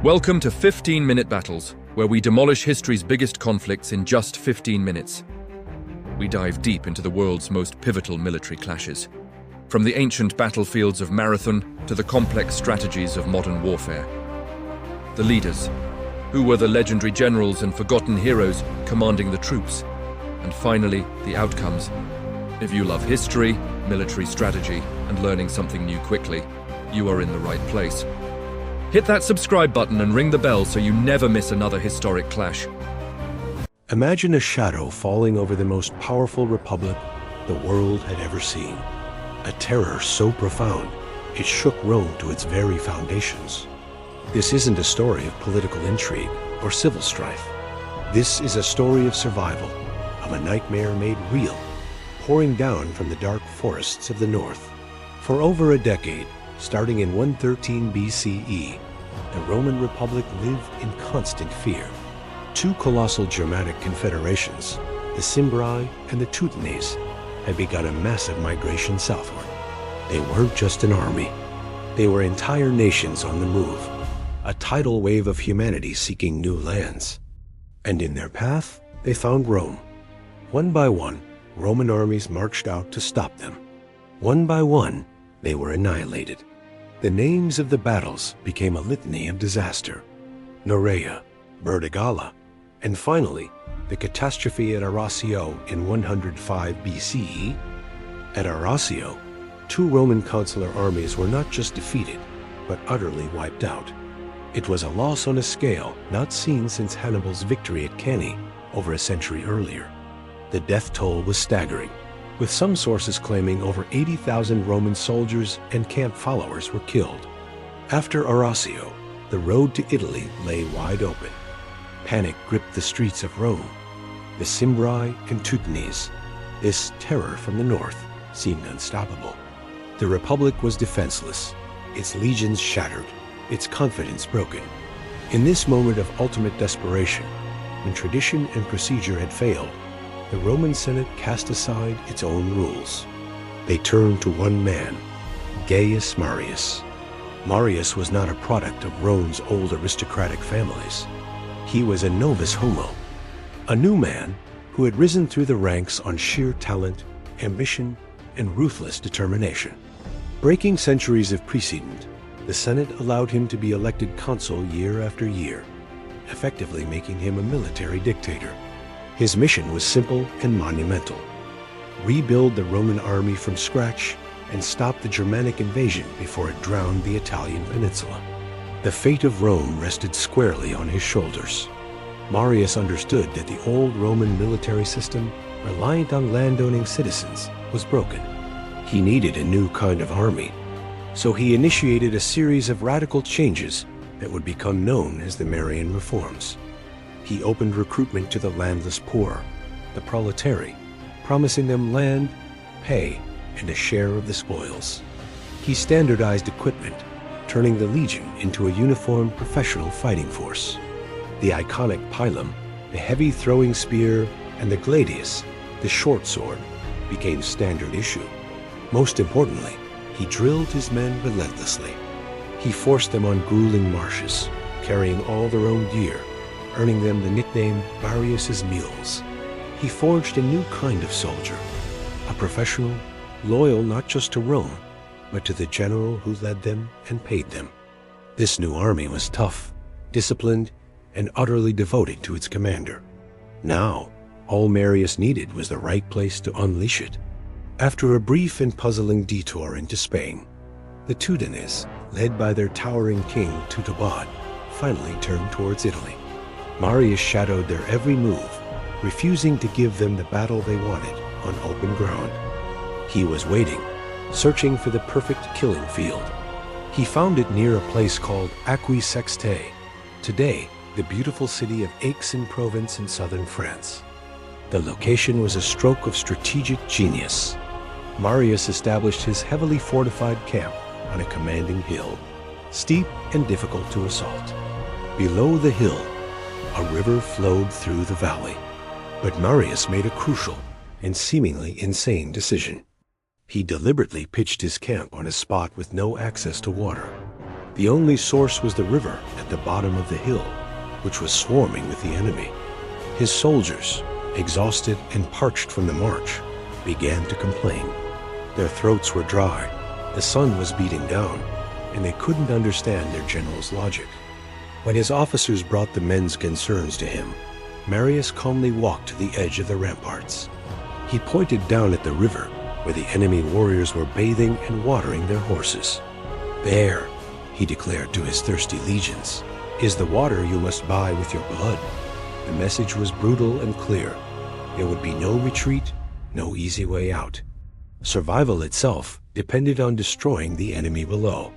Welcome to 15-Minute Battles, where we demolish history's biggest conflicts in just 15 minutes. We dive deep into the world's most pivotal military clashes, from the ancient battlefields of Marathon to the complex strategies of modern warfare. The leaders, who were the legendary generals and forgotten heroes commanding the troops, and finally, the outcomes. If you love history, military strategy, and learning something new quickly, you are in the right place. Hit that subscribe button and ring the bell so you never miss another historic clash. Imagine a shadow falling over the most powerful republic the world had ever seen. A terror so profound, it shook Rome to its very foundations. This isn't a story of political intrigue or civil strife. This is a story of survival, of a nightmare made real, pouring down from the dark forests of the north. For over a decade, starting in 113 BCE, the Roman Republic lived in constant fear. Two colossal Germanic confederations, the Cimbri and the Teutones, had begun a massive migration southward. They weren't just an army. They were entire nations on the move, a tidal wave of humanity seeking new lands. And in their path, they found Rome. One by one, Roman armies marched out to stop them. One by one, they were annihilated. The names of the battles became a litany of disaster. Norea, Bertigala, and finally, the catastrophe at Arausio in 105 BCE. At Arausio, two Roman consular armies were not just defeated, but utterly wiped out. It was a loss on a scale not seen since Hannibal's victory at Cannae over a century earlier. The death toll was staggering, with some sources claiming over 80,000 Roman soldiers and camp followers were killed. After Arausio, the road to Italy lay wide open. Panic gripped the streets of Rome. The Cimbri and Teutones, this terror from the north, seemed unstoppable. The Republic was defenseless, its legions shattered, its confidence broken. In this moment of ultimate desperation, when tradition and procedure had failed, the Roman Senate cast aside its own rules. They turned to one man, Gaius Marius. Marius was not a product of Rome's old aristocratic families. He was a novus homo, a new man who had risen through the ranks on sheer talent, ambition, and ruthless determination. Breaking centuries of precedent, the Senate allowed him to be elected consul year after year, effectively making him a military dictator. His mission was simple and monumental: rebuild the Roman army from scratch and stop the Germanic invasion before it drowned the Italian peninsula. The fate of Rome rested squarely on his shoulders. Marius understood that the old Roman military system, reliant on landowning citizens, was broken. He needed a new kind of army, so he initiated a series of radical changes that would become known as the Marian reforms. He opened recruitment to the landless poor, the proletari, promising them land, pay, and a share of the spoils. He standardized equipment, turning the legion into a uniformed professional fighting force. The iconic pilum, the heavy throwing spear, and the gladius, the short sword, became standard issue. Most importantly, he drilled his men relentlessly. He forced them on grueling marches, carrying all their own gear, earning them the nickname Marius's Mules. He forged a new kind of soldier, a professional, loyal not just to Rome, but to the general who led them and paid them. This new army was tough, disciplined, and utterly devoted to its commander. Now, all Marius needed was the right place to unleash it. After a brief and puzzling detour into Spain, the Teutones, led by their towering king Teutones, finally turned towards Italy. Marius shadowed their every move, refusing to give them the battle they wanted on open ground. He was waiting, searching for the perfect killing field. He found it near a place called Aquae Sextae, today the beautiful city of Aix-en-Provence in southern France. The location was a stroke of strategic genius. Marius established his heavily fortified camp on a commanding hill, steep and difficult to assault. Below the hill, a river flowed through the valley. But Marius made a crucial and seemingly insane decision. He deliberately pitched his camp on a spot with no access to water. The only source was the river at the bottom of the hill, which was swarming with the enemy. His soldiers, exhausted and parched from the march, began to complain. Their throats were dry, the sun was beating down, and they couldn't understand their general's logic. When his officers brought the men's concerns to him, Marius calmly walked to the edge of the ramparts. He pointed down at the river, where the enemy warriors were bathing and watering their horses. "There," he declared to his thirsty legions, "is the water you must buy with your blood." The message was brutal and clear. There would be no retreat, no easy way out. Survival itself depended on destroying the enemy below.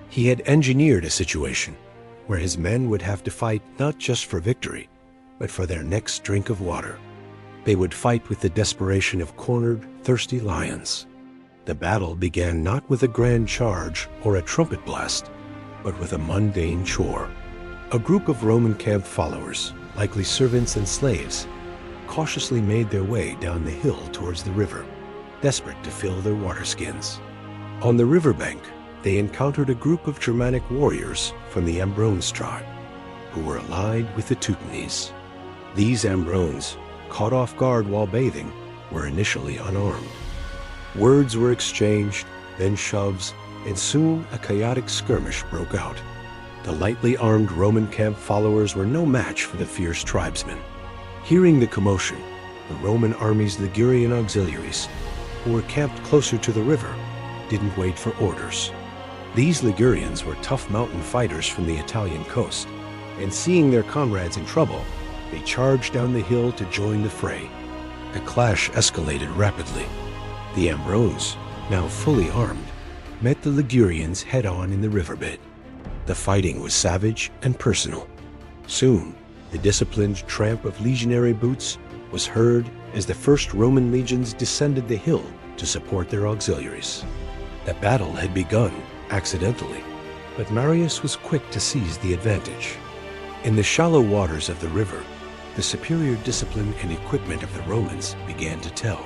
He had engineered a situation where his men would have to fight not just for victory, but for their next drink of water. They would fight with the desperation of cornered, thirsty lions. The battle began not with a grand charge or a trumpet blast, but with a mundane chore. A group of Roman camp followers, likely servants and slaves, cautiously made their way down the hill towards the river, desperate to fill their water skins. On the riverbank, they encountered a group of Germanic warriors from the Ambrones tribe, who were allied with the Teutones. These Ambrones, caught off guard while bathing, were initially unarmed. Words were exchanged, then shoves, and soon a chaotic skirmish broke out. The lightly armed Roman camp followers were no match for the fierce tribesmen. Hearing the commotion, the Roman army's Ligurian auxiliaries, who were camped closer to the river, didn't wait for orders. These Ligurians were tough mountain fighters from the Italian coast, and seeing their comrades in trouble, they charged down the hill to join the fray. The clash escalated rapidly. The Ambrones, now fully armed, met the Ligurians head-on in the riverbed. The fighting was savage and personal. Soon, the disciplined tramp of legionary boots was heard as the first Roman legions descended the hill to support their auxiliaries. The battle had begun accidentally, but Marius was quick to seize the advantage. In the shallow waters of the river, the superior discipline and equipment of the Romans began to tell.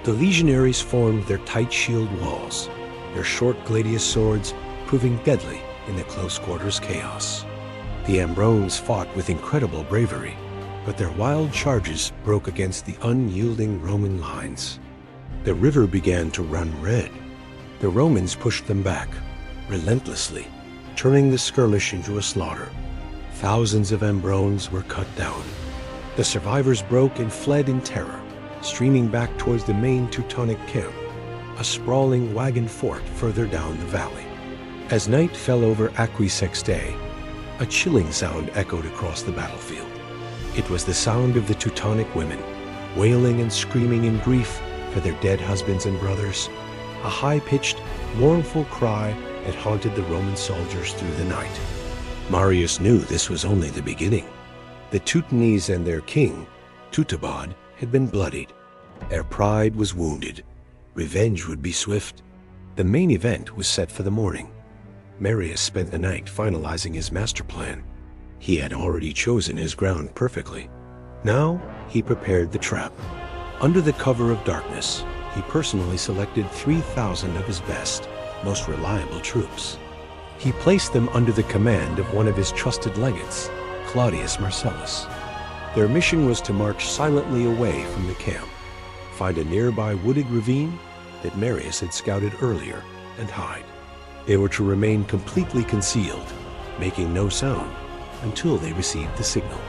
The legionaries formed their tight shield walls, their short gladius swords proving deadly in the close quarters chaos. The Ambrones fought with incredible bravery, but their wild charges broke against the unyielding Roman lines. The river began to run red. The Romans pushed them back, relentlessly, turning the skirmish into a slaughter. Thousands of Ambrones were cut down. The survivors broke and fled in terror, streaming back towards the main Teutonic camp, a sprawling wagon fort further down the valley. As night fell over Aquae Sextae, a chilling sound echoed across the battlefield. It was the sound of the Teutonic women, wailing and screaming in grief for their dead husbands and brothers. A high-pitched, mournful cry had haunted the Roman soldiers through the night. Marius knew this was only the beginning. The Teutones and their king, Teutobod, had been bloodied. Their pride was wounded. Revenge would be swift. The main event was set for the morning. Marius spent the night finalizing his master plan. He had already chosen his ground perfectly. Now he prepared the trap. Under the cover of darkness, he personally selected 3,000 of his best, most reliable troops. He placed them under the command of one of his trusted legates, Claudius Marcellus. Their mission was to march silently away from the camp, find a nearby wooded ravine that Marius had scouted earlier, and hide. They were to remain completely concealed, making no sound, until they received the signal.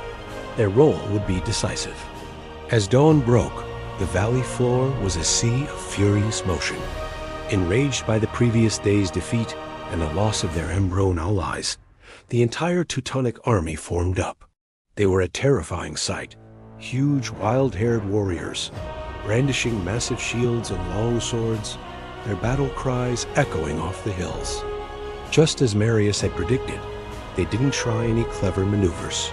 Their role would be decisive. As dawn broke, the valley floor was a sea of furious motion. Enraged by the previous day's defeat and the loss of their Ambrone allies, the entire Teutonic army formed up. They were a terrifying sight, huge wild-haired warriors, brandishing massive shields and long swords, their battle cries echoing off the hills. Just as Marius had predicted, they didn't try any clever maneuvers.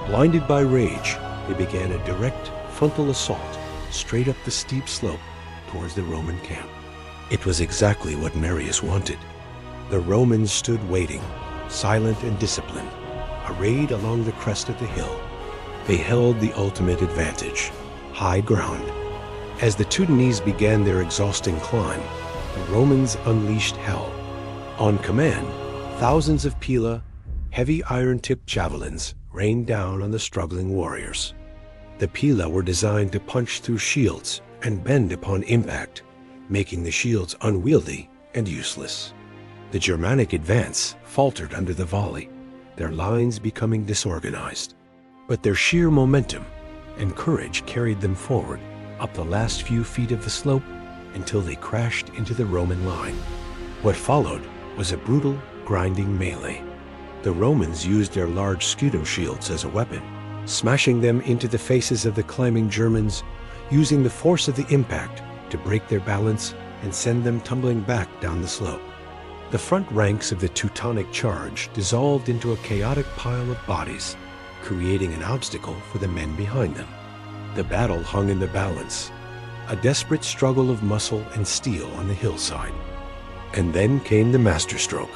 Blinded by rage, they began a direct, frontal assault straight up the steep slope towards the Roman camp. It was exactly what Marius wanted. The Romans stood waiting, silent and disciplined, arrayed along the crest of the hill. They held the ultimate advantage, high ground. As the Teutones began their exhausting climb, the Romans unleashed hell. On command, Thousands of pila, heavy iron-tipped javelins, rained down on the struggling warriors. The pila were designed to punch through shields and bend upon impact, making the shields unwieldy and useless. The Germanic advance faltered under the volley, their lines becoming disorganized. But their sheer momentum and courage carried them forward up the last few feet of the slope until they crashed into the Roman line. What followed was a brutal, grinding melee. The Romans used their large scudo shields as a weapon, smashing them into the faces of the climbing Germans, using the force of the impact to break their balance and send them tumbling back down the slope. The front ranks of the Teutonic charge dissolved into a chaotic pile of bodies, creating an obstacle for the men behind them. The battle hung in the balance, a desperate struggle of muscle and steel on the hillside. And then came the masterstroke.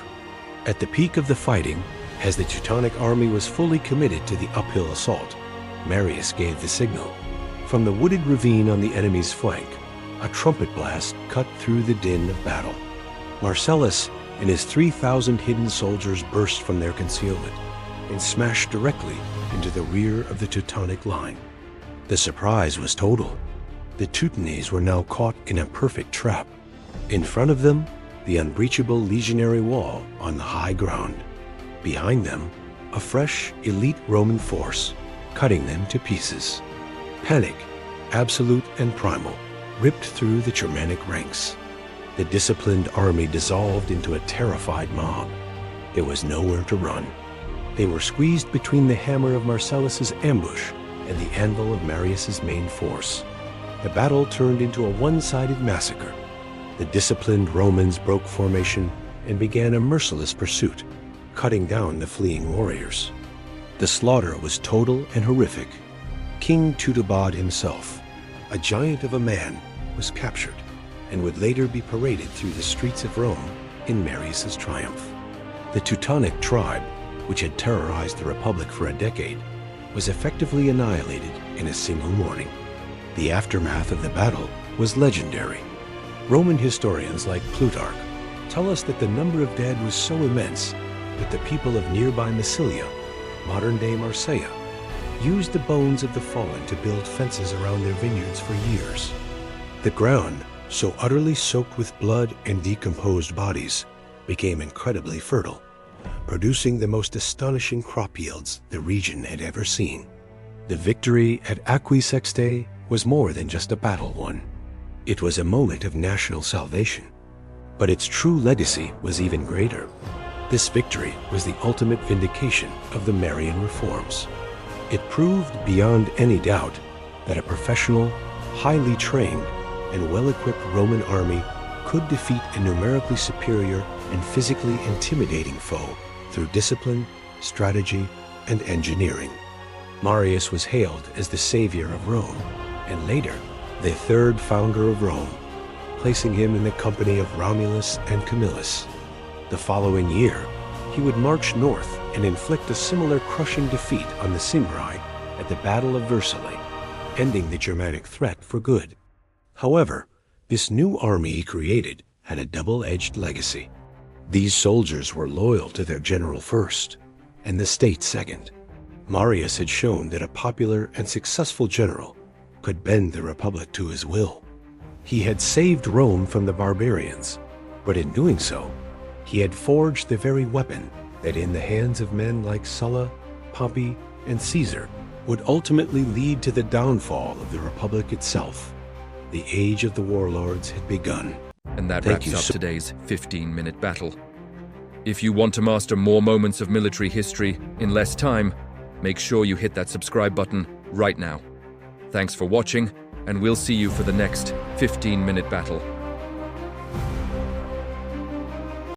At the peak of the fighting, as the Teutonic army was fully committed to the uphill assault, Marius gave the signal. From the wooded ravine on the enemy's flank, a trumpet blast cut through the din of battle. Marcellus and his 3,000 hidden soldiers burst from their concealment and smashed directly into the rear of the Teutonic line. The surprise was total. The Teutones were now caught in a perfect trap. In front of them, the unbreachable legionary wall on the high ground. Behind them, a fresh, elite Roman force, cutting them to pieces. Panic, absolute and primal, ripped through the Germanic ranks. The disciplined army dissolved into a terrified mob. There was nowhere to run. They were squeezed between the hammer of Marcellus's ambush and the anvil of Marius's main force. The battle turned into a one-sided massacre. The disciplined Romans broke formation and began a merciless pursuit, cutting down the fleeing warriors. The slaughter was total and horrific. King Teutobod himself, a giant of a man, was captured and would later be paraded through the streets of Rome in Marius's triumph. The Teutonic tribe, which had terrorized the Republic for a decade, was effectively annihilated in a single morning. The aftermath of the battle was legendary. Roman historians like Plutarch tell us that the number of dead was so immense that the people of nearby Massilia, modern-day Marseille, used the bones of the fallen to build fences around their vineyards for years. The ground, so utterly soaked with blood and decomposed bodies, became incredibly fertile, producing the most astonishing crop yields the region had ever seen. The victory at Aquae Sextae was more than just a battle won. It was a moment of national salvation. But its true legacy was even greater. This victory was the ultimate vindication of the Marian reforms. It proved beyond any doubt that a professional, highly trained, and well-equipped Roman army could defeat a numerically superior and physically intimidating foe through discipline, strategy, and engineering. Marius was hailed as the savior of Rome, and later, the third founder of Rome, placing him in the company of Romulus and Camillus. The following year, he would march north and inflict a similar crushing defeat on the Cimbri at the Battle of Vercellae, ending the Germanic threat for good. However, this new army he created had a double-edged legacy. These soldiers were loyal to their general first, and the state second. Marius had shown that a popular and successful general could bend the Republic to his will. He had saved Rome from the barbarians, but in doing so, he had forged the very weapon that in the hands of men like Sulla, Pompey, and Caesar would ultimately lead to the downfall of the Republic itself. The age of the warlords had begun. And that wraps up today's 15-minute battle. If you want to master more moments of military history in less time, make sure you hit that subscribe button right now. Thanks for watching, and we'll see you for the next 15-minute battle.